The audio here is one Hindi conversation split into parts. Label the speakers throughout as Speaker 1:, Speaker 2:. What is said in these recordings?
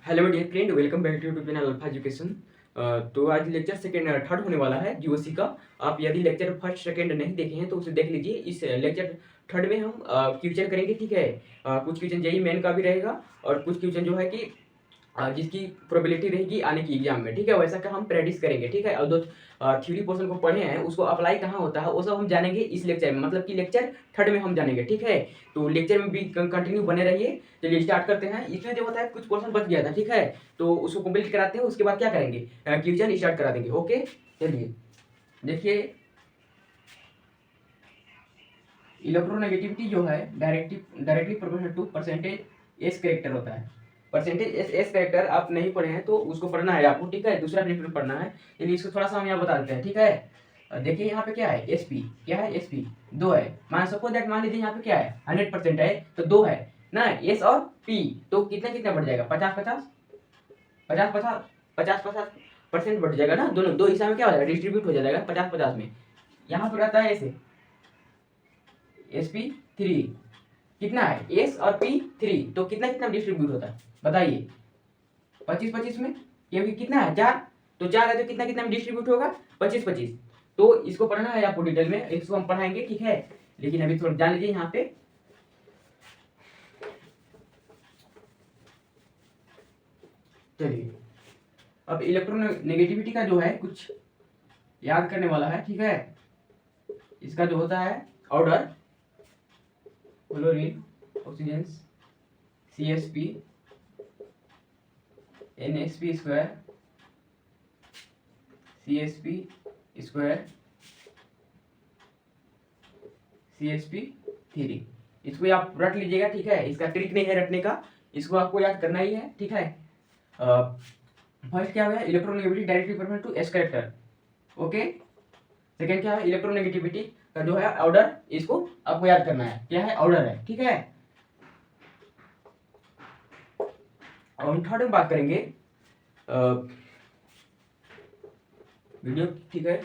Speaker 1: Hello dear friend, welcome back to YouTube channel Alpha Education. तो आज लेक्चर सेकेंड थर्ड होने वाला है जीओसी का। आप यदि लेक्चर फर्स्ट सेकेंड नहीं देखे हैं तो उसे देख लीजिए। इस लेक्चर थर्ड में हम क्वेश्चन करेंगे, ठीक है। कुछ क्वेश्चन जेई मेन का भी रहेगा और कुछ क्वेश्चन जो है कि जिसकी प्रोबेबिलिटी रहेगी आने की एग्जाम में, ठीक है, वैसा का हम प्रैक्टिस करेंगे, ठीक है। और जो थ्योरी पोर्शन को पढ़े हैं उसको अप्लाई कहाँ होता है वो सब हम जानेंगे इस लेक्चर में, मतलब कि लेक्चर थर्ड में हम जानेंगे, ठीक है। तो लेक्चर में भी कंटिन्यू बने रहिए। चलिए स्टार्ट करते हैं। इसमें जो होता है कुछ पोर्शन बच गया था, ठीक है, तो उसको कंप्लीट कराते हैं। उसके बाद क्या करेंगे, क्वेश्चन स्टार्ट करा देंगे। ओके, चलिए देखिए। इलेक्ट्रोनेगेटिविटी जो है directly proportional to percentage s character होता है। परसेंटेज एस करेक्टर आप नहीं पढ़े हैं तो उसको पढ़ना है आपको, ठीक है। दूसरा डेफिनेशन पढ़ना है। चलिए इसको थोड़ा सा हम यहाँ बता देते हैं, ठीक है। देखिए यहाँ पे क्या है, एस पी क्या है, एस पी दो है। मान लीजिए यहाँ पे क्या है, 100% है तो दो है ना, एस और पी। तो कितना कितना बढ़ जाएगा, 50-50 50-50 50-50% बढ़ जाएगा ना। दोनों दो हिस्सा में क्या हो जाएगा, डिस्ट्रीब्यूट हो जाएगा 50-50 में। यहाँ पे रहता है ऐसे sp3 कितना है, s और p3, तो कितना कितना डिस्ट्रीब्यूट होता है बताइए, 25-25 में, क्योंकि कितना है 4, तो 4 है तो कितना कितना में डिस्ट्रीब्यूट होगा, 25-25। तो इसको पढ़ना है आपको डिटेल में, इसको हम पढ़ाएंगे, ठीक है। लेकिन अभी थोड़ा जान लीजिए यहाँ पे। चलिए अब इलेक्ट्रोनेगेटिविटी का जो है कुछ याद करने वाला है, ठीक है। इसका जो होता है order, chlorine, oxygen, CsP, NsP square, CsP square, CsP3। इसको आप रट लीजिएगा, ठीक है। इसका ट्रिक नहीं है रटने का, इसको आपको याद करना ही है, ठीक है। फर्स्ट क्या हुआ, electronegativity directly proportional to s character. Okay, second क्या है, इलेक्ट्रोनेगेटिविटी का जो है ऑर्डर, इसको आपको याद करना है, क्या है, ऑर्डर है, ठीक है। अब हम थर्ड में बात करेंगे वीडियो, ठीक है।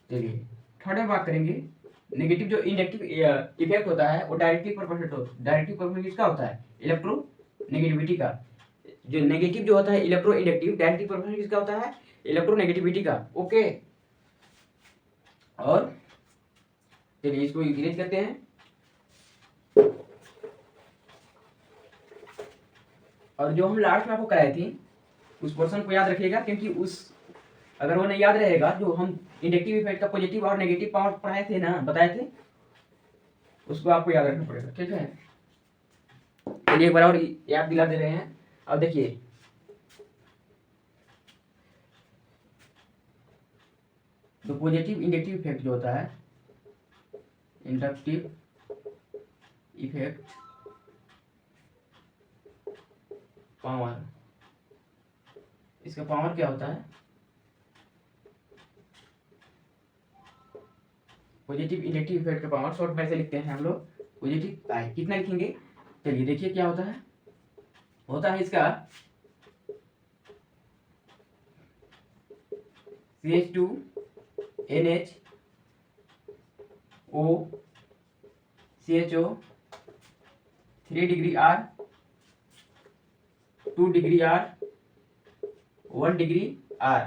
Speaker 1: चलिए थर्ड में बात करेंगे नेगेटिव जो इंडक्टिव इफेक्ट होता है वो डायरेक्टली प्रोपोर्शनल किसका होता है, इलेक्ट्रो नेगेटिविटी का। जो नेगेटिव जो होता है इलेक्ट्रो इंडक्टिव, डायरेक्टली प्रोपोर्शनल किसका होता है, इलेक्ट्रो नेगेटिविटी का। ओके, और चलिए इसको इरेज करते हैं। और जो हम लास्ट में आपको कराए थे उस पोर्शन को याद रखिएगा, क्योंकि उस अगर वो नहीं याद रहेगा, जो हम इंडक्टिव इफेक्ट का पॉजिटिव और नेगेटिव पावर पढ़ाए थे ना, बताए थे, उसको आपको याद रखना पड़ेगा, ठीक है। चलिए एक बार और याद दिला दे रहे हैं। अब देखिए, तो पॉजिटिव इंडक्टिव इफेक्ट जो होता है, इंडक्टिव इफेक्ट पावर, इसका पावर क्या होता है, पॉजिटिव इंडक्टिव इफेक्ट का पावर शॉर्ट में ऐसे लिखते हैं हम लोग, पॉजिटिव आई कितना लिखेंगे। चलिए देखिए क्या होता है इसका CH2 NH O CHO 3 degree R 2 degree R 1 degree R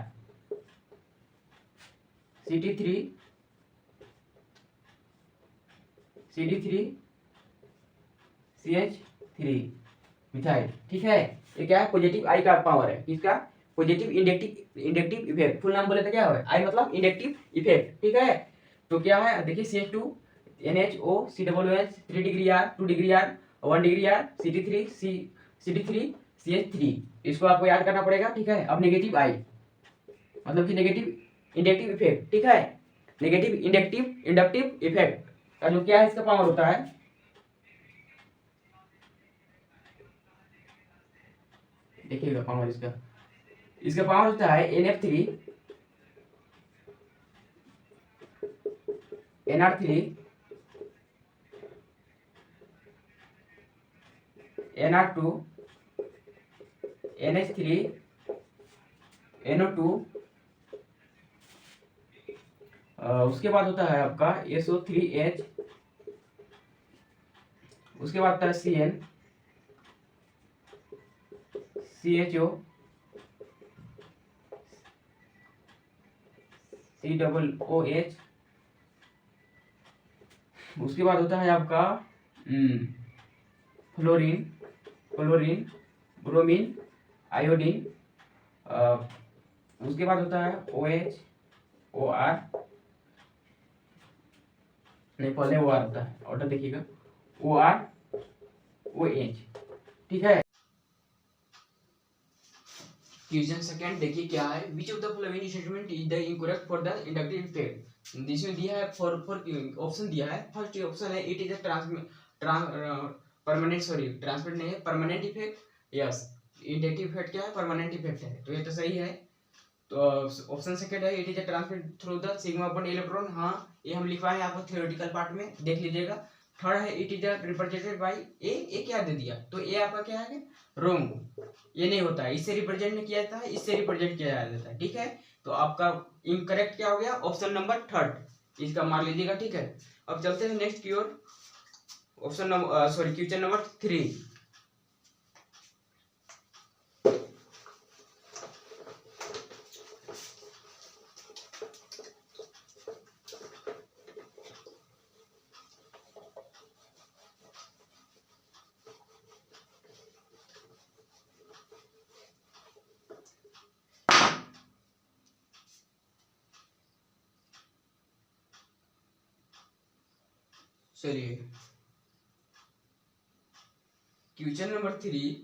Speaker 1: CD3 CH3 methyl, ठीक है। ये क्या है, पॉजिटिव आई का पावर है, किसका, पॉजिटिव इंडक्टिव इफेक्ट। फुल नाम बोले तो क्या है, आई मतलब इंडक्टिव इफेक्ट, ठीक है। तो क्या है देखिए, CH2 NHO COOH 3 degree R 2 degree R 1 degree R CD3 CH3, इसको आपको याद करना पड़ेगा, ठीक है। अब नेगेटिव आई मतलब कि नेगेटिव इंडक्टिव इफेक्ट, ठीक है। नेगेटिव इंडक्टिव इफेक्ट का जो क्या है, इसका पावर होता है, देखिएगा पावर इसका पावर होता है NF3 NR3 NR2 NH3 NO2 उसके बाद होता है आपका SO3H, उसके बाद आता है CN, CHO, COOH, उसके बाद होता है आपका फ्लोरीन, क्लोरीन, ब्रोमीन, आयोडीन, उसके बाद होता है OH, OR, नहीं पहले OR होता है, ऑर्डर देखिएगा, OR, OH, ठीक है। क्वेश्चन सेकंड देखिए क्या है, which of the following statement is the incorrect for the inductive effect. इसमें दिया है फॉर ऑप्शन दिया है, फर्स्ट ऑप्शन है इट इज अ ट्रांसमिट नहीं है, permanent effect, yes. Inductive effect क्या है, परमानेंट इफेक्ट है, तो ये तो सही है। तो ऑप्शन सेकंड है it is a transmit through the sigma bond electron, हाँ ये हम लिखवाए हैं आपको थ्योरेटिकल पार्ट में, देख लीजिएगा। थर्ड है इट इज रिप्रेजेंटेड बाय ए क्या दे दिया, तो ए आपका क्या है, रोंग, ये नहीं होता है, इससे रिप्रेजेंट किया जाता है, इससे रिप्रेजेंट किया जाता है, ठीक है। तो आपका इनकरेक्ट क्या हो गया, ऑप्शन नंबर थर्ड, इसका मार लीजिएगा, ठीक है। अब चलते हैं नेक्स्ट की ओर, option number sorry question number 3। चलिए क्वेश्चन नंबर 3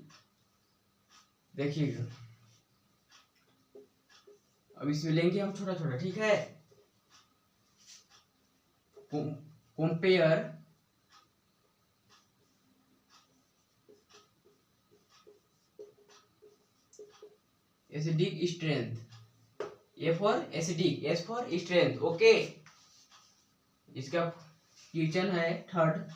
Speaker 1: देखिएगा, अब इसमें लेंगे हम छोटा छोटा, ठीक है। Compare acidic strength, A for acidic, S for strength, okay. इसका क्वेश्चन है थर्ड,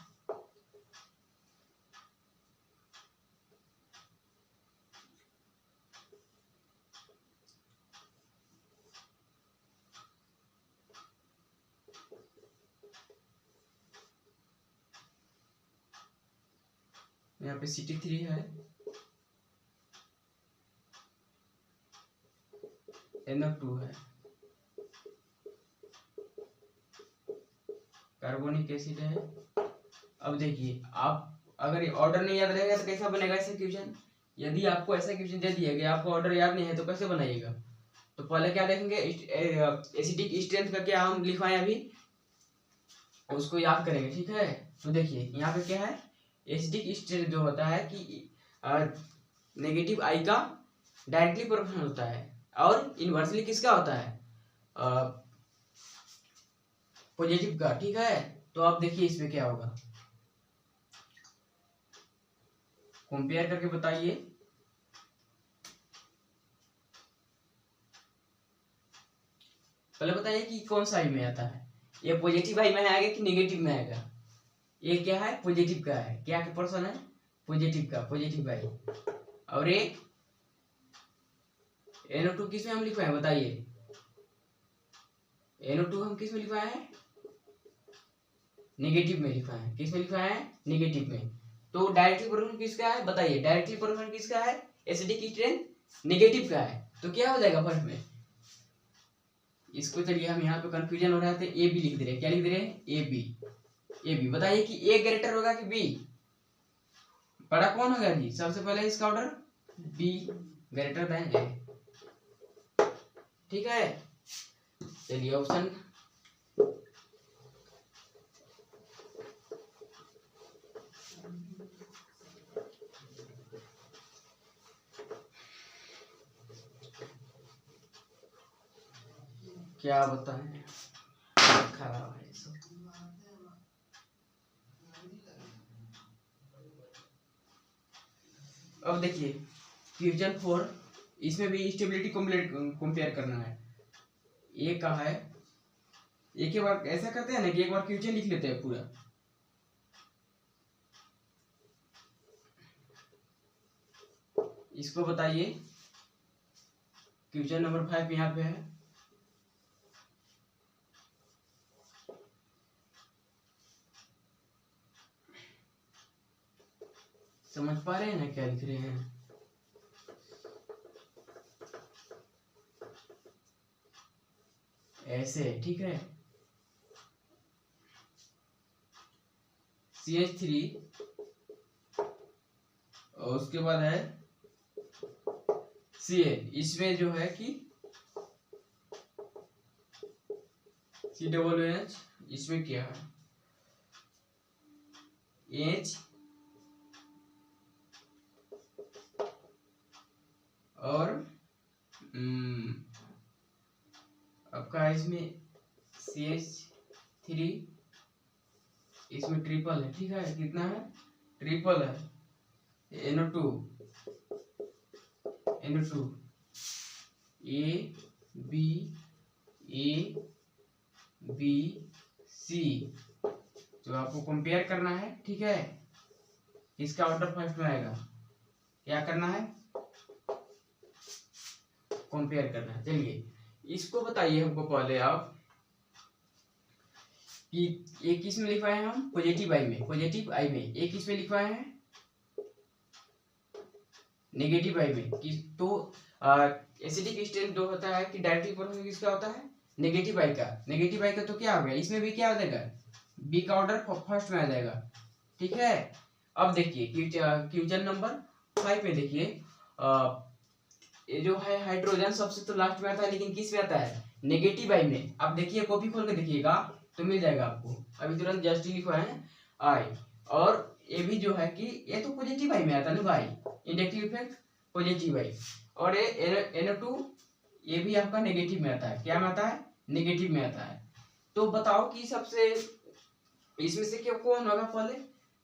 Speaker 1: यहाँ पे CT3 है, NO2 है, कार्बोनिक एसिड है। अब देखिए आप अगर ये ऑर्डर नहीं याद रहेगा तो कैसा बनेगा ऐसा क्वेश्चन, यदि आपको ऐसा क्वेश्चन दे दिया गया आपको ऑर्डर याद नहीं है तो कैसे बनाइएगा। तो पहले क्या देखेंगे, एसिडिक स्ट्रेंथ का क्या हम लिखवाएं अभी, उसको याद करेंगे, ठीक है। तो देखिए यहाँ पे क्या है, एसिडिक स्ट्रेंथ जो होता है कि नेगेटिव आई का डायरेक्टली प्रोपोर्शनल होता है और इनवर्सली किसका होता है, पॉजिटिव का, ठीक है। तो आप देखिए इसमें क्या होगा, कंपेयर करके बताइए। पहले बताइए कि कौन सा आई में आता है, ये पॉजिटिव आई में आएगा कि नेगेटिव में आएगा। ये क्या है, पॉजिटिव का है, क्या के पर्सन है, पॉजिटिव का, पॉजिटिव आई। और ये NO2 किस में हम लिखवाए बताइए, NO2 हम किस में लिखवाए हैं, नेगेटिव में लिखवाए हैं, किस में लिखवाए हैं, नेगेटिव में। तो डायरेक्टली प्रोपोर्शनल किसका है बताइए, डायरेक्टली प्रोपोर्शनल किसका है, एसिडिक स्ट्रेंथ नेगेटिव का है, तो क्या हो जाएगा फर्स्ट में, इसको चलिए हम यहाँ पे कंफ्यूजन हो रहा है तो ए बी लिख दे रहे हैं, क्या लिख दे रहे हैं, ए बी, ए बी। बताइए कि ए ग्रेटर होगा कि बी, बड़ा कौन होगा जी, सबसे पहले इसका ऑर्डर बी ग्रेटर देन ए, ठीक है। चलिए ऑप्शन क्या बताएं, खराब है सब। अब देखिए क्वेश्चन 4, इसमें भी स्टेबिलिटी कंपेयर करना है। ये का है, एक बार ऐसा करते हैं ना कि एक बार क्वेश्चन लिख लेते हैं पूरा, इसको बताइए। क्वेश्चन नंबर 5 यहाँ पे है, समझ पा रहे हैं ना क्या लिख रहे हैं? ऐसे, ठीक है। CH3 और उसके बाद है Cl। इसमें जो है कि COOH, इसमें क्या है H और आपका इसमें CH3, इसमें ट्रिपल है, ठीक है। कितना है? ट्रिपल है। NO2 ABC, जो आपको कंपेयर करना है, ठीक है। इसका ऑर्डर फर्स्ट में आएगा, क्या करना है? कंपेयर करना है। चलिए इसको बताइए हमको पहले आप कि एक किस में लिखवाए हैं हम? पॉजिटिव आई में, पॉजिटिव आई में। एक किस में लिखवाए हैं? नेगेटिव आई में। तो एसिडिक स्ट्रेंथ जो होता है कि डायरेक्टली प्रोपोर्शनल किसका होता है? नेगेटिव आई का। नेगेटिव आई का तो क्या हो गया? इसमें भी क्या हो जाएगा? बी का ऑर्डर फर्स्ट में आ जाएगा, ठीक है। अब देखिए क्वेश्चन नंबर 5 में देखिए, ये जो है हाइड्रोजन सबसे तो लास्ट में आता है, लेकिन किस में आता है? नेगेटिव आई में। अब देखिए कॉपी खोल के देखिएगा तो मिल जाएगा आपको। अभी तुरंत जस्ट लिखा है आई, और ये भी जो है कि ये तो पॉजिटिव आई में आता है ना भाई, इंडक्टिव इफेक्ट पॉजिटिव आई। और ये NO2 ये भी आपका नेगेटिव में आता है। क्या में आता है? नेगेटिव में आता है। तो बताओ कि सबसे इसमें से क्या कौन होगा पहले?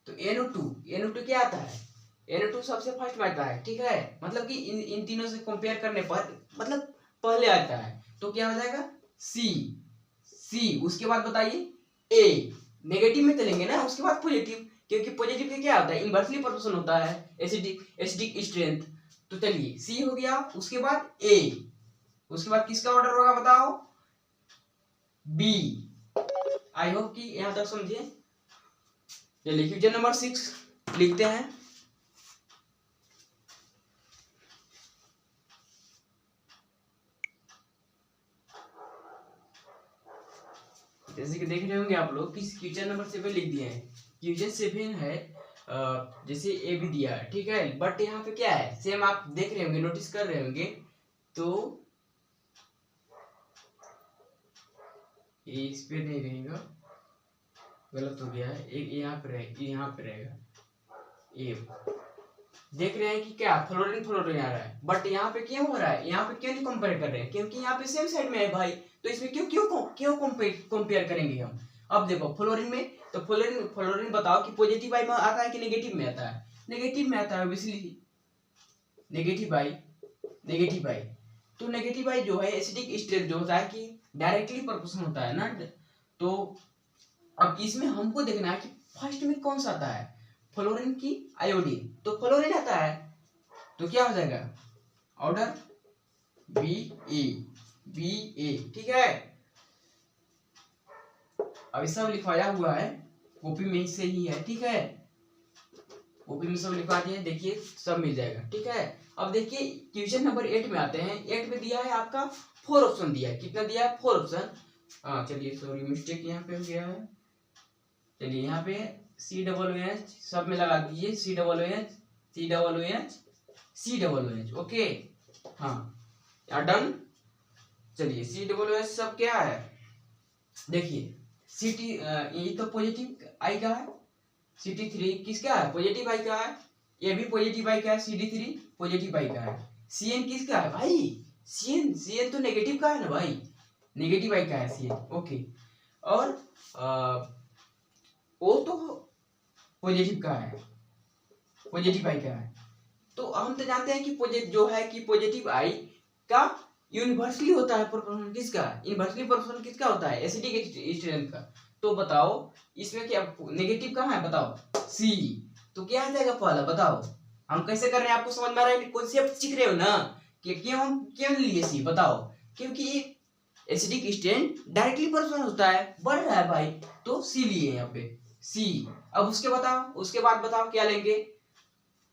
Speaker 1: तो NO2 क्या आता है? NO2 सबसे फर्स्ट में आता है, ठीक है। मतलब कि इन तीनों से कंपेयर करने पर मतलब पहले आता है, तो क्या हो जाएगा? C। उसके बाद बताइए A, नेगेटिव में चलेंगे ना, उसके बाद पॉजिटिव, क्योंकि पॉजिटिव का क्या होता है? इनवर्सली प्रोपोर्शनल होता है एसिडिक स्ट्रेंथ। तो चलिए C हो गया, उसके बाद A, उसके बाद किसका ऑर्डर होगा बताओ? B। आई होप कि यहां तक समझिए। चलिए क्वेश्चन नंबर 6 लिखते हैं। जैसे कि देख रहे होंगे आप लोग कि क्वेश्चन नंबर 7 लिख दिए हैं। क्वेश्चन 7 है जैसे ए भी दिया है, ठीक है। बट यहाँ पे क्या है? सेम आप देख रहे होंगे, नोटिस कर रहे होंगे। तो ये इस पे नहीं रहेगा, गलत हो गया है। एक यहाँ पे रहेगा, यहाँ पे रहेगा। ये देख रहे हैं कि क्या फ्लोरीन आ रहा है, बट यहाँ पे क्यों हो रहा है? यहाँ पे क्यों नहीं कंपेयर कर रहे हैं? क्योंकि यहाँ पे सेम साइड में है भाई, तो इसमें क्यों क्यों क्यों कंपेयर करेंगे हम? अब देखो फ्लोरीन में, तो फ्लोरीन बताओ कि पॉजिटिव आई में आता है कि नेगेटिव में आता है? नेगेटिव में आता है ऑब्वियसली। नेगेटिव आई तो नेगेटिव आई जो है एसिडिक स्ट्रेंथ जो होता है कि डायरेक्टली प्रोपोर्शनल होता है ना। तो अब इसमें हमको देखना है कि फर्स्ट में कौन सा आता है? फ्लोरीन की आयोडीन, तो फ्लोरीन आता है, तो क्या हो जाएगा? ऑर्डर BA, ठीक है। अब सब लिखवाया हुआ है, कॉपी में से ही है, ठीक है। कॉपी में सब लिखवा दिए, देखिए सब मिल जाएगा, ठीक है। अब देखिए क्वेश्चन नंबर 8 में आते हैं। 8 में दिया है आपका 4 ऑप्शन दिया है। कितना दिया है? 4 ऑप्शन। हाँ चलिए, सॉरी मिस्टेक यहाँ पे हो गया है। चलिए यहाँ पे COOH सब में लगा दीजिए, COOH, ओके। हाँ डन। चलिए COOH सब क्या है? देखिए ये तो पॉजिटिव आई का है। CT3 किसका है? पॉजिटिव आई का है। ये भी पॉजिटिव आई का है। CD3 पॉजिटिव आई का है। CN किसका है भाई? CN तो नेगेटिव का है ना भाई, नेगेटिव आई का है CN, ओके। और O तो पॉजिटिव का है, पॉजिटिव आई का है। तो हम तो जानते हैं कि पॉजिटिव आई का यूनिवर्सली होता है प्रोपोर्शनल किसका? इनवर्सली प्रोपोर्शनल किसका होता है? एसिडिक स्ट्रेंथ का। तो बताओ इसमें क्या नेगेटिव कहाँ है? बताओ C। तो क्या आ जाएगा पहला? बताओ हम कैसे कर रहे हैं, आपको समझ में आ रहा है? कॉन्सेप्ट सीख रहे हो ना कि क्यों लिए C? बताओ क्योंकि एसिडिक स्ट्रेंथ डायरेक्टली प्रोपोर्शनल होता है, बढ़ रहा है भाई, तो C लिए यहाँ पे C। अब उसके बाद बताओ क्या लेंगे?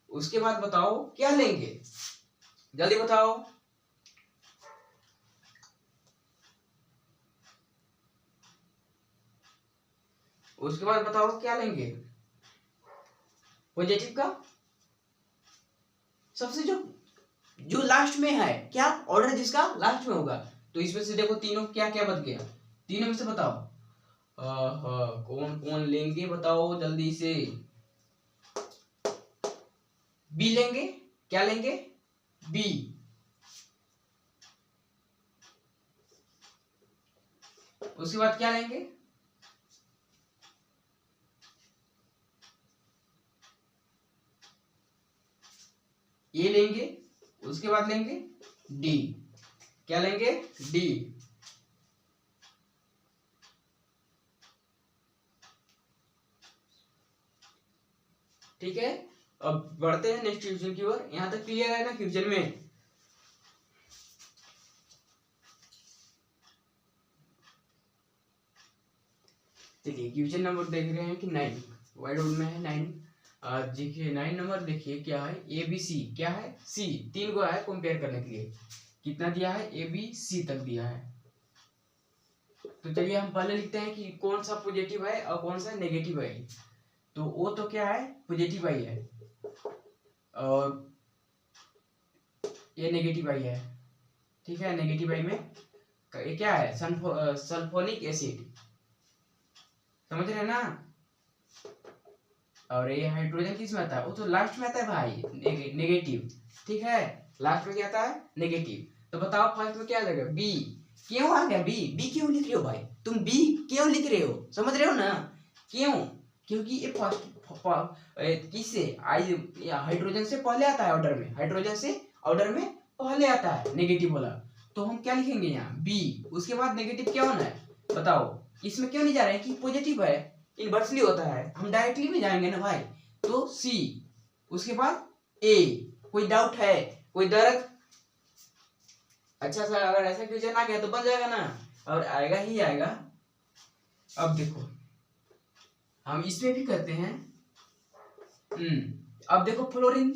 Speaker 1: उसके बाद बताओ क्या लेंगे, जल्दी बताओ। उसके बाद बताओ क्या लेंगे, पॉजिटिव का सबसे जो जो लास्ट में है, क्या ऑर्डर जिसका लास्ट में होगा। तो इसमें से देखो तीनों क्या क्या बच गया, तीनों में से बताओ कौन कौन लेंगे, बताओ जल्दी से। बी लेंगे, क्या लेंगे, बी। उसके बाद क्या लेंगे, ए लेंगे। उसके बाद लेंगे डी, क्या लेंगे, डी। ठीक है, अब बढ़ते हैं नेक्स्ट क्वेश्चन की ओर। यहां तक क्लियर है ना क्वेश्चन में। चलिए क्वेश्चन नंबर देख रहे हैं कि 9 वाइड बोर्ड में है 9। देखिए 9 नंबर देखिए क्या है, ए बी सी, क्या है, सी। तीन को है कंपेयर करने के लिए, कितना दिया है, ए बी सी तक दिया है। तो चलिए हम पहले लिखते हैं कि कौन सा पॉजिटिव है और कौन सा नेगेटिव है। तो वो तो क्या है, पॉजिटिव आई है, और ये नेगेटिव आई है। ठीक है, नेगेटिव आई में ये क्या है, सल्फोनिक एसिड, समझ रहे हैं ना। और ये हाइड्रोजन किस में आता है, वो तो लास्ट में आता है भाई, नेगेटिव। ठीक है, लास्ट में क्या आता है, नेगेटिव। तो बताओ फर्स्ट में क्या आ जाएगा, बी। क्यों आ गया बी, बी क्यों लिख रहे हो भाई तुम, बी क्यों लिख रहे हो, समझ रहे हो ना, क्यों, क्योंकि ये फर्स्ट किससे हाइड्रोजन से पहले आता है ऑर्डर में, हाइड्रोजन से ऑर्डर में पहले आता है नेगेटिव वाला। तो हम क्या लिखेंगे यहाँ, बी। उसके बाद नेगेटिव क्या होना है, बताओ। इसमें क्यों नहीं जा रहे हैं कि पॉजिटिव है, इनवर्सली होता है, हम डायरेक्टली में जाएंगे ना भाई। तो सी, उसके बाद ए। कोई डाउट है, कोई दर्द। अच्छा सर, अगर ऐसा क्वेश्चन आ गया तो बन जाएगा ना, और आएगा ही आएगा। अब देखो हम इसमें भी करते हैं। अब देखो फ्लोरीन,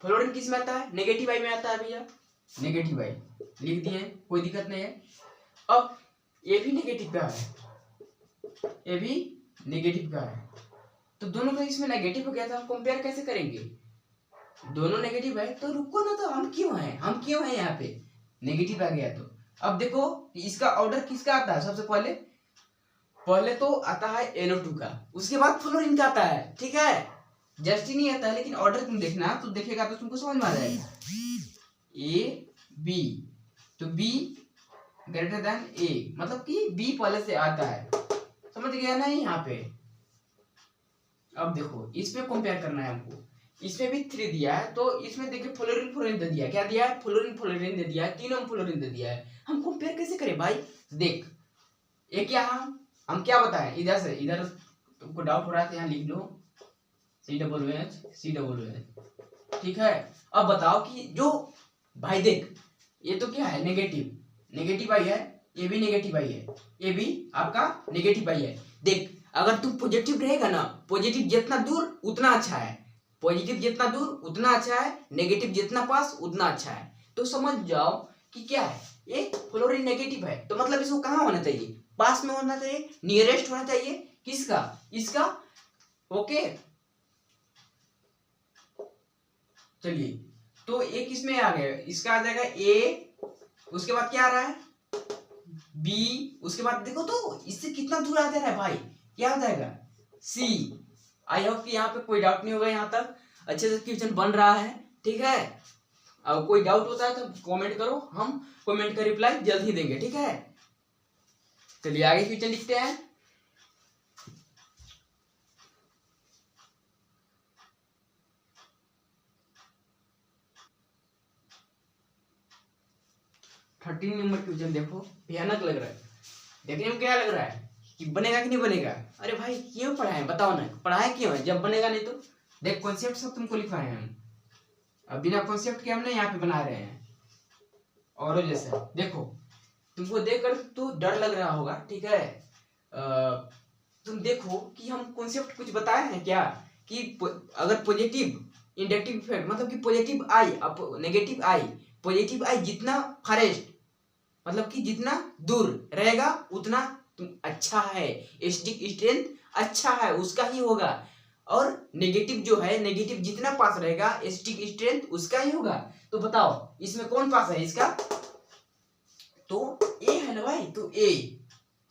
Speaker 1: फ्लोरीन किस में आता है, नेगेटिव आई में आता है भैया, नेगेटिव आई लिख दिए, कोई दिक्कत नहीं है। अब ये भी नेगेटिव का है, ये भी नेगेटिव का है। तो दोनों का इसमें नेगेटिव हो गया था, हम कंपेयर कैसे करेंगे, दोनों नेगेटिव है तो रुको ना, तो हम क्यों हैं, हम क्यों हैं यहाँ पे, नेगेटिव आ गया। तो अब देखो इसका ऑर्डर किसका आता है, सबसे पहले पहले तो आता है NO2 का, उसके बाद फ्लोरीन का आता है। ठीक है, जस्ट ही नहीं आता है, लेकिन ऑर्डर तुम देखना तो देखेगा तो तुमको समझ में आ जाएगा, ए बी। तो बी ग्रेटर देन ए, मतलब कि बी पहले से आता है, समझ गया ना यहाँ पे। अब देखो इसमें कंपेयर करना है हमको, इसमें भी 3 दिया है, तो इसमें देखिए फ्लोरीन फ्लोरीन दे दिया है, क्या दिया है, फ्लोरीन फ्लोरीन दे दिया है, तीनों फ्लोरीन दे दिया है। हम कंपेयर कैसे करें भाई, देख एक क्या हम क्या बताएं, इधर से इधर तुमको डाउट हो रहा है तो यहाँ लिख लो COOH। ठीक है, अब बताओ कि जो भाई देख, ये तो क्या है, नेगेटिव, नेगेटिव आई है, ये भी नेगेटिव आई है, ये भी आपका नेगेटिव आई है। देख अगर तू पॉजिटिव रहेगा ना, पॉजिटिव जितना दूर उतना अच्छा है, पॉजिटिव जितना दूर उतना अच्छा है, नेगेटिव जितना पास उतना अच्छा है। तो समझ जाओ कि क्या है, ये फ्लोरीन नेगेटिव है, तो मतलब इसको कहाँ होना चाहिए, पास में होना चाहिए, नियरेस्ट होना चाहिए, किसका, इसका। ओके चलिए, तो ए किसमें आ गया, इसका आ जाएगा ए। उसके बाद क्या आ रहा है, बी। उसके बाद देखो तो इससे कितना दूर आ जा रहा है भाई, क्या हो जाएगा, सी। आई होप कि यहाँ पे कोई डाउट नहीं होगा, यहाँ तक अच्छे से क्वेश्चन बन रहा है। ठीक है, अब कोई डाउट होता है तो कमेंट करो, हम कमेंट का रिप्लाई जल्द ही देंगे। ठीक है, चलिए आगे क्वेश्चन लिखते हैं। थर्टीन नंबर क्वेश्चन देखो, भयानक लग रहा है, देखने में क्या लग रहा है कि बनेगा कि नहीं बनेगा। अरे भाई क्यों पढ़ाएं, बताओ ना, पढ़ाएं क्यों है जब बनेगा नहीं तो। देख कॉन्सेप्ट सब तुमको लिखवाए हैं हम, अब बिना कॉन्सेप्ट के हमने यहाँ पे बना रहे हैं। और जैसे देखो तुमको देखकर तो डर लग रहा होगा, ठीक है, तुम देखो कि हम कॉन्सेप्ट कुछ बताए हैं क्या, कि अगर पॉजिटिव इंडक्टिव इफेक्ट मतलब कि पॉजिटिव आई अब नेगेटिव आई, पॉजिटिव आई जितना फारेस्ट मतलब कि जितना दूर रहेगा उतना अच्छा है, स्टिक स्ट्रेंथ अच्छा है उसका ही होगा, और नेगेटिव जो है नेगेटिव जितना पास रहेगा स्टिक स्ट्रेंथ उसका ही होगा। तो बताओ इसमें कौन पास है इसका, तो ए है ना भाई, तो ए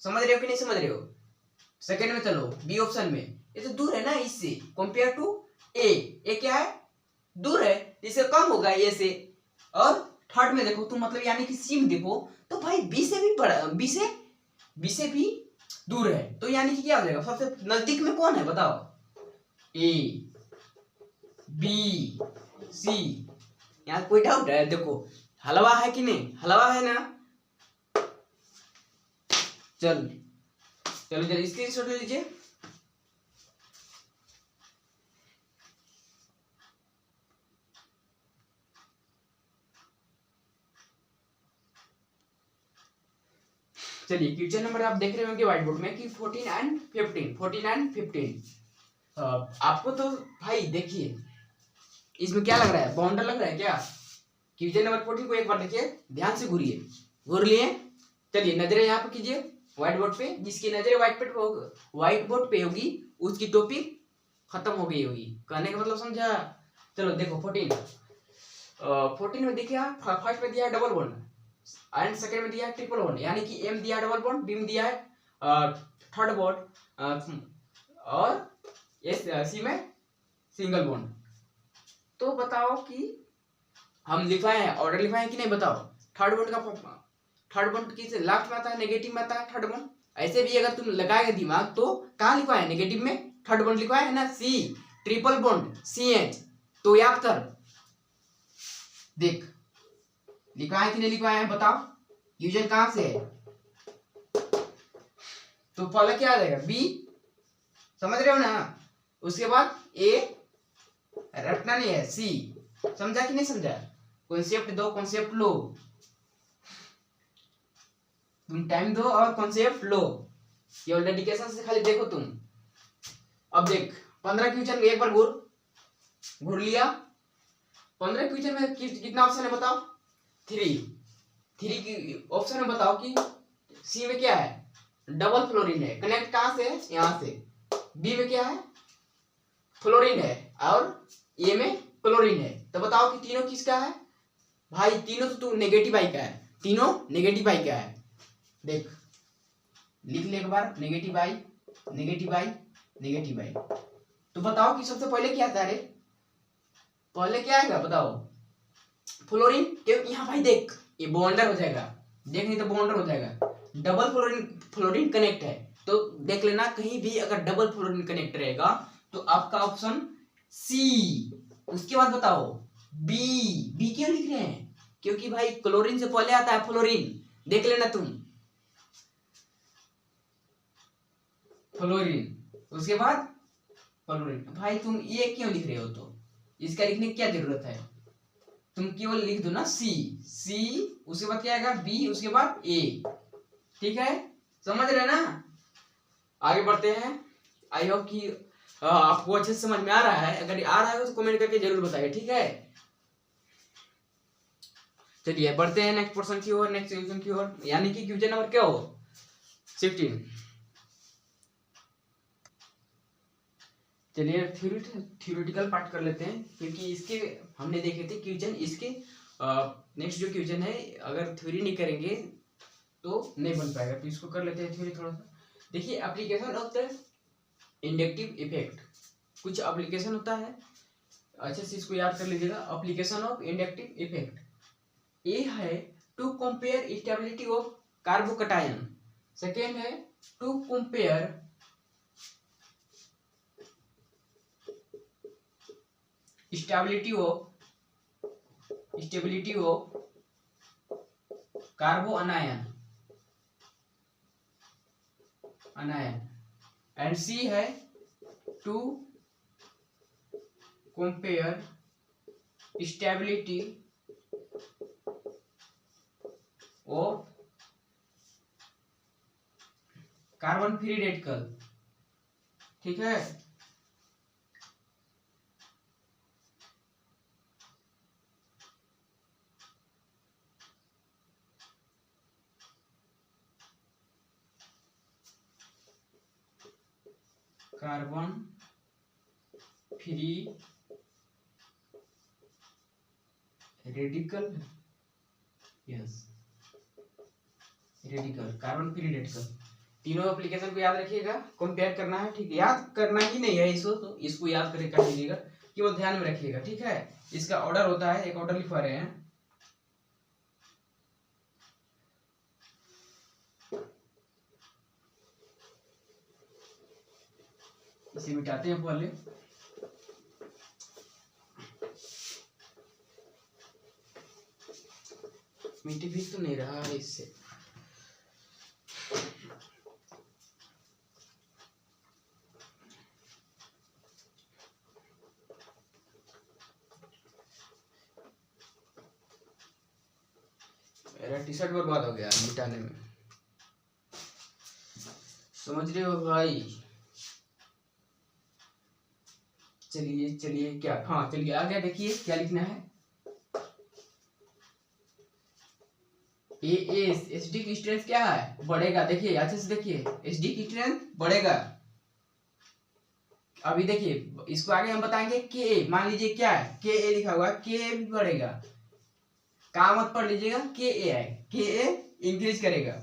Speaker 1: समझ रहे हो कि नहीं समझ रहे हो। सेकंड में चलो बी ऑप्शन में, ये तो दूर है ना इससे कंपेयर टू ए, ए क्या है दूर है इससे कम होगा ए से, और थर्ड में देखो तुम मतलब यानी कि सी में देखो तो भाई बी से भी बड़ा, बी से भी दूर है, तो यानी कि क्या हो जाएगा सबसे नजदीक में कौन है बताओ, ए बी सी। यहाँ कोई डाउट है, देखो हलवा है कि नहीं, हलवा है ना। चल चलो चलो स्क्रीनशॉट ले लीजिए। चलिए क्वेश्चन नंबर आप देख रहे होंगे व्हाइट बोर्ड में कि 14 एंड 15 आपको तो भाई देखिए इसमें क्या लग रहा है, बाउंडर लग रहा है क्या। क्वेश्चन नंबर 14 को एक बार देखिए ध्यान से घूरिए, घूर लिए। चलिए नजरें यहाँ पे कीजिए व्हाइट बोर्ड पे, जिसकी नजरें व्हाइट बोर्ड पे होगी उसकी टॉपिक खत्म हो गई होगी, कहने का मतलब समझा। चलो देखो 14 में देखिए फर्स्ट में दिया है डबल बॉन्ड एंड सेकंड में दिया है ट्रिपल बॉन्ड, यानी कि एम दिया है डबल बॉन्ड, बी में दिया है थर्ड बॉन्ड, और सी में सिंगल बॉन्ड। तो बताओ कि हम लिखवाए हैं ऑर्डर लिखवाए हैं कि नहीं बताओ। थर्ड बॉन्ड किस लास्ट में आता है, नेगेटिव में आता है थर्ड बॉन्ड। ऐसे भी अगर तुम लगाएगा दिमाग तो कहाँ लिखवाए है, नेगेटिव में थर्ड बॉन्ड लिखवाए है ना, C triple bond C H. तो याद कर देख लिखवाए कि नहीं लिखवाए हैं बताओ, यूजन कहां से है, तो पहले क्या आ जाएगा बी, समझ रहे हो ना। उसके बाद ए रटना नहीं है, सी समझा कि नहीं समझा, कॉन्सेप्ट दो कॉन्सेप्ट लो, तुम टाइम दो और कॉन्सेप्ट लो, केवल डेडिकेशन से खाली देखो तुम। अब देख 15 क्वेश्चन एक बार घूर लिया, 15 क्वेश्चन में कितना ऑप्शन है बताओ, 3 की ऑप्शन में बताओ कि सी में क्या है डबल फ्लोरीन है, कनेक्ट कहां से है यहां से, बी में क्या है फ्लोरीन है, और ए में क्लोरीन है। तो बताओ कि तीनों किसका है भाई, तीनों तो नेगेटिव आई का है, तीनों नेगेटिव आई का है। देख लिख ले एक बार, नेगेटिव आई नेगेटिव आई नेगेटिव आई। तो बताओ कि सबसे पहले क्या था, अरे पहले क्या आएगा बताओ, फ्लोरीन, क्योंकि यहाँ भाई देख ये बॉन्डर हो जाएगा, देख नहीं तो बॉन्डर हो जाएगा, डबल फ्लोरीन कनेक्ट है, तो देख लेना कहीं भी अगर डबल फ्लोरीन कनेक्ट रहेगा तो आपका ऑप्शन सी। उसके बाद बताओ बी, बी क्यों लिख रहे हैं, क्योंकि भाई क्लोरीन से पहले आता है फ्लोरीन, देख लेना तुम फ्लोरीन, उसके बाद फ्लोरीन। भाई तुम ये क्यों लिख रहे हो, तो इसका लिखने की क्या जरूरत है, तुम केवल लिख दो ना सी, सी उसके बाद क्या आएगा बी, उसके बाद ए, ठीक है समझ रहे ना। आगे बढ़ते हैं, आई होप कि आपको अच्छे से समझ में आ रहा है, अगर आ रहा है तो कमेंट करके जरूर बताइए, ठीक है। चलिए बढ़ते हैं नेक्स्ट क्वेश्चन की ओर, नेक्स्ट क्वेश्चन की ओर, यानी कि क्वेश्चन नंबर क्या हो 16। चलिए थ्योरेटिकल पार्ट कर लेते हैं, क्योंकि इसके हमने देखे थे क्वेश्चन, इसके नेक्स्ट जो क्वेश्चन है अगर थ्योरी नहीं करेंगे तो नहीं बन पाएगा, तो इसको कर लेते हैं थ्योरी थोड़ा सा। देखिए application of the inductive effect, कुछ एप्लीकेशन होता है, अच्छे से इसको याद कर लीजिएगा, application of inductive effect. A है to compare stability of carbocation, second है to compare stability of carbanion and C है to compare stability of carbon free radical, ठीक है। Carbon free radical, yes radical, carbon free radical. तीनों एप्लीकेशन को याद रखिएगा, कंपेयर करना है, ठीक है। याद करना ही नहीं है इसको, तो इसको याद करके कर लीजिएगा, केवल ध्यान में रखिएगा, ठीक है। इसका ऑर्डर होता है, एक ऑर्डर लिखवा रहे हैं, इसे मिटाते हैं पहले। मिट्टी भी तो नहीं रहा है इससे, मेरा टी शर्ट बर्बाद हो गया मिटाने में, समझ रहे हो भाई। चलिए चलिए, क्या, हाँ चलिए आगे देखिए क्या लिखना है। एसडी की स्ट्रेंथ क्या है, बढ़ेगा। देखिए अच्छे से देखिए, एसडी की स्ट्रेंथ बढ़ेगा। अभी देखिए इसको आगे हम बताएंगे। के मान लीजिए क्या है, के ए लिखा हुआ है, के ए भी बढ़ेगा, काम मत पढ़ लीजिएगा, के ए है, के ए इंक्रीज करेगा,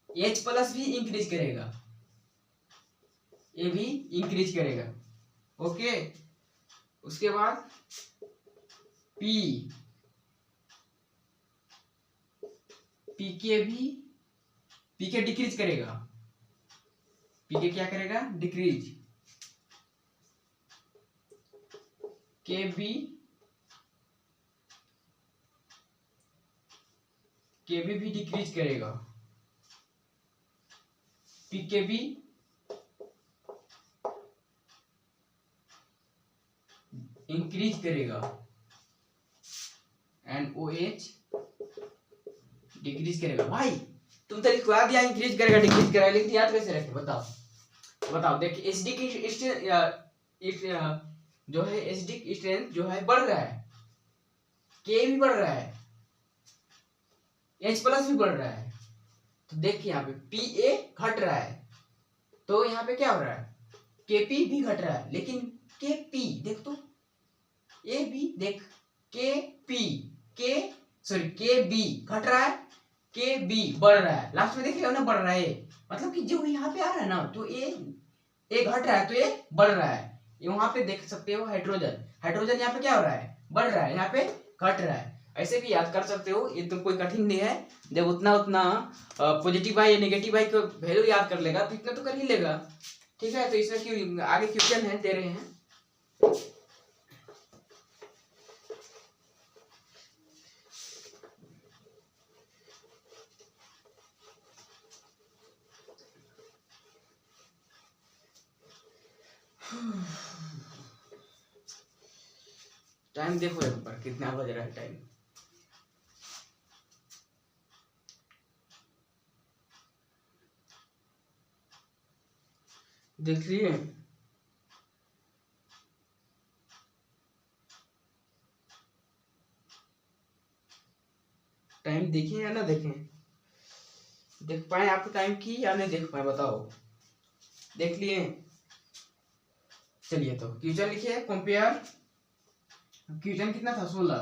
Speaker 1: एच प्लस भी इंक्रीज करेगा, ए भी इंक्रीज करेगा, ओके। उसके बाद पी, पीके भी, पीके डिक्रीज करेगा, पीके क्या करेगा, डिक्रीज, के बी, के भी डिक्रीज करेगा, पीके भी इंक्रीज करेगा, एंड ओ एच डिक्रीज करेगा। भाई तुम तो लिखवा दिया इंक्रीज करेगा डिक्रीज करेगा, लेकिन याद कैसे रखे बताओ, बताओ। देखिए एसडी की जो है, एसडी की स्ट्रेंथ जो है बढ़ रहा है, के भी बढ़ रहा है, एच प्लस भी बढ़ रहा है, तो देखिए यहाँ पे पी ए घट रहा है, तो यहाँ पे क्या हो रहा है, के पी भी घट रहा है, लेकिन के पी देख तो, ए बी देख, के पी, के सॉरी के बी घट रहा है, के बी बढ़ रहा है, लास्ट में देख रहे हो ना, बढ़ रहा है, मतलब कि जो यहाँ पे आ रहा है ना, तो ए घट रहा है तो ये बढ़ रहा है। यहाँ पे देख सकते हो हाइड्रोजन, हाइड्रोजन यहाँ पे क्या हो रहा है, बढ़ रहा है, यहाँ पे घट रहा है। ऐसे भी याद कर सकते हो, ये तो कोई कठिन नहीं है, जब उतना उतना पॉजिटिव आई या नेगेटिव आई का वैल्यू याद कर लेगा तो इतना तो कर ही लेगा, ठीक है। तो इसमें क्यों आगे क्वेश्चन है दे रहे हैं, टाइम देखो एक बार कितना बज रहा है टाइम, देख लिए, टाइम देखें या ना देखें, देख पाए आप टाइम की या नहीं देख पाए बताओ, देख लिए। चलिए तो क्वेश्चन लिखिए, कंपेयर, क्वेश्चन कितना था 16,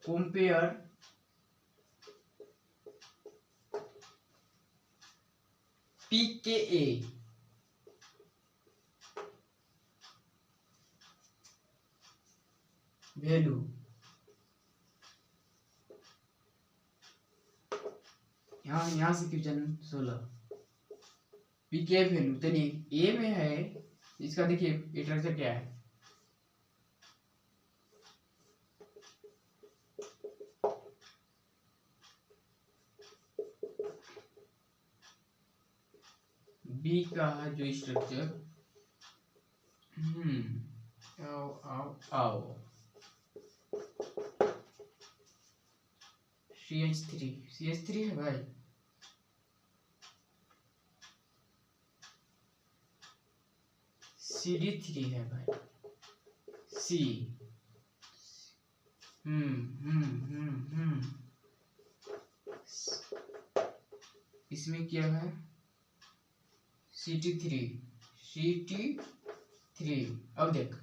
Speaker 1: कंपेयर पी के ए वैल्यू, यहाँ से क्वेश्चन 16, पी के वैल्यू, चलिए ए में है, इसका देखिए स्ट्रक्चर क्या है, बी का है जो स्ट्रक्चर, आओ आओ आओ, CH3 है भाई, CD3 है भाई, C, इसमें क्या है, CT3 अब देख,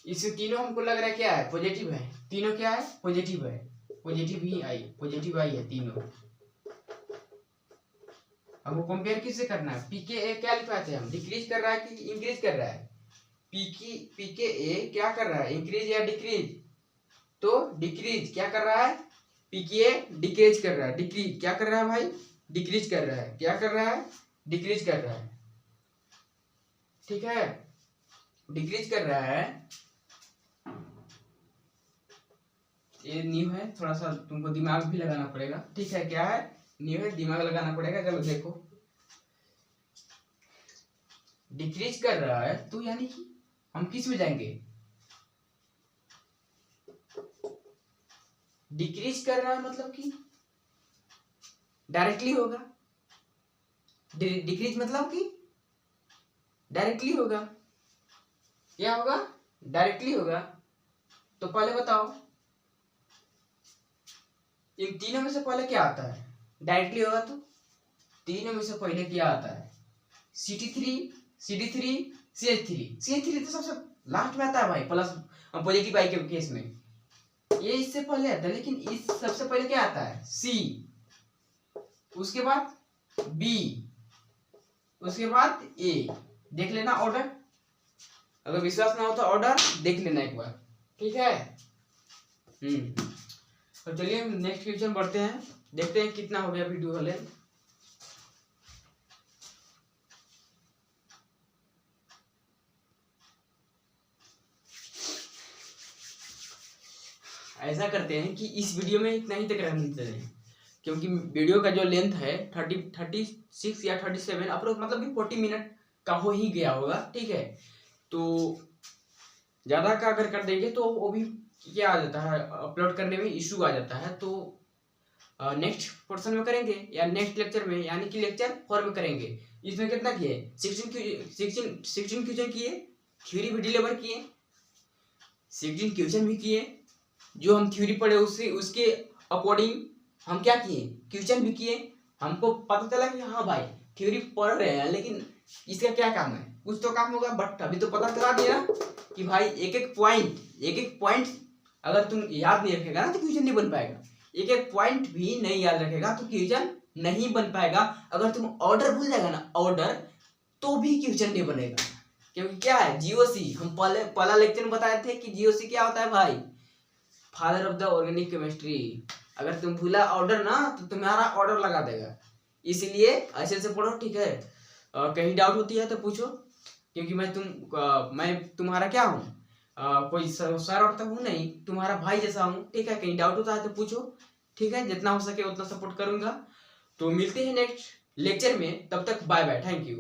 Speaker 1: इससे तीनों हमको लग रहा है क्या है, पॉजिटिव है। तीनों क्या है, पॉजिटिव है, पॉजिटिव आई है तीनों। अब वो कंपेयर किससे करना है, पीके क्या लिखवाते हैं हम, डिक्रीज कर रहा है कि इंक्रीज कर रहा है। पीके क्या कर रहा है, इंक्रीज या डिक्रीज, तो डिक्रीज क्या कर रहा है, पीके डिक्रीज कर रहा है। डिक्रीज क्या कर रहा है भाई, डिक्रीज कर रहा है। क्या कर रहा है, डिक्रीज कर रहा है, ठीक है, डिक्रीज कर रहा है। ये न्यू है, थोड़ा सा तुमको दिमाग भी लगाना पड़ेगा, ठीक है, क्या है, न्यू है, दिमाग लगाना पड़ेगा। चलो देखो, डिक्रीज कर रहा है तो यानी कि हम किस में जाएंगे, डिक्रीज कर रहा है मतलब कि डायरेक्टली होगा। डिक्रीज मतलब कि डायरेक्टली होगा। क्या होगा, डायरेक्टली होगा। तो पहले बताओ, इन तीनों में से पहले क्या आता है, डायरेक्टली होगा तो तीनों में से पहले क्या आता है, CD3 CH3 तो सबसे लास्ट में आता है भाई, प्लस पॉजिटिव आई के केस में ये इससे पहले आता है, लेकिन इस सबसे पहले क्या आता है, C, उसके बाद B, उसके बाद A। देख लेना ऑर्डर, अगर विश्वास ना हो तो ऑर्डर देख लेना एक बार, ठीक है। तो चलिए नेक्स्ट क्वेश्चन बढ़ते हैं, देखते हैं कितना हो गया वीडियो वाले। ऐसा करते हैं कि इस वीडियो में इतना ही तक रहने चलें, क्योंकि वीडियो का जो लेंथ है 36 या 37 अप्रोक्स, मतलब कि 40 मिनट का हो ही गया होगा, ठीक है। तो ज़्यादा का अगर कर देंगे तो वो भी क्या आ जाता है, अपलोड करने में इशू आ जाता है। तो नेक्स्ट पोर्शन में करेंगे या नेक्स्ट लेक्चर में, यानी कि लेक्चर 4 में करेंगे। इसमें कितना किए, 16 क्वेश्चन किए, थ्योरी भी डिलीवर किए, 16 क्वेश्चन भी किए, जो हम थ्योरी पढ़े उसके अकॉर्डिंग हम क्या किए, क्वेश्चन भी किए। हमको पता चला कि हाँ भाई थ्योरी पढ़ रहे हैं, लेकिन इसका क्या काम है, कुछ तो काम होगा। बट अभी तो पता चला दिया कि भाई एक एक पॉइंट अगर तुम याद नहीं रखेगा ना तो क्वेश्चन नहीं बन पाएगा। एक एक पॉइंट भी नहीं याद रखेगा तो क्वेश्चन नहीं बन पाएगा। अगर तुम ऑर्डर भूल जाएगा ना, ऑर्डर, तो भी क्वेश्चन नहीं बनेगा। क्योंकि क्या है, जीओसी, हम पहला लेक्चर में बताए थे कि जीओसी क्या होता है भाई, father of the organic chemistry. अगर तुम भूला ऑर्डर ना तो तुम्हारा ऑर्डर लगा देगा, इसलिए ऐसे से पढ़ो, ठीक है। कहीं डाउट होती है तो पूछो, क्योंकि मैं तुम्हारा क्या हूँ, कोई सर और तो हूँ नहीं, तुम्हारा भाई जैसा हूँ, ठीक है। कहीं डाउट होता है तो पूछो, ठीक है, जितना हो सके उतना सपोर्ट करूंगा। तो मिलते हैं नेक्स्ट लेक्चर में, तब तक बाय बाय, थैंक यू।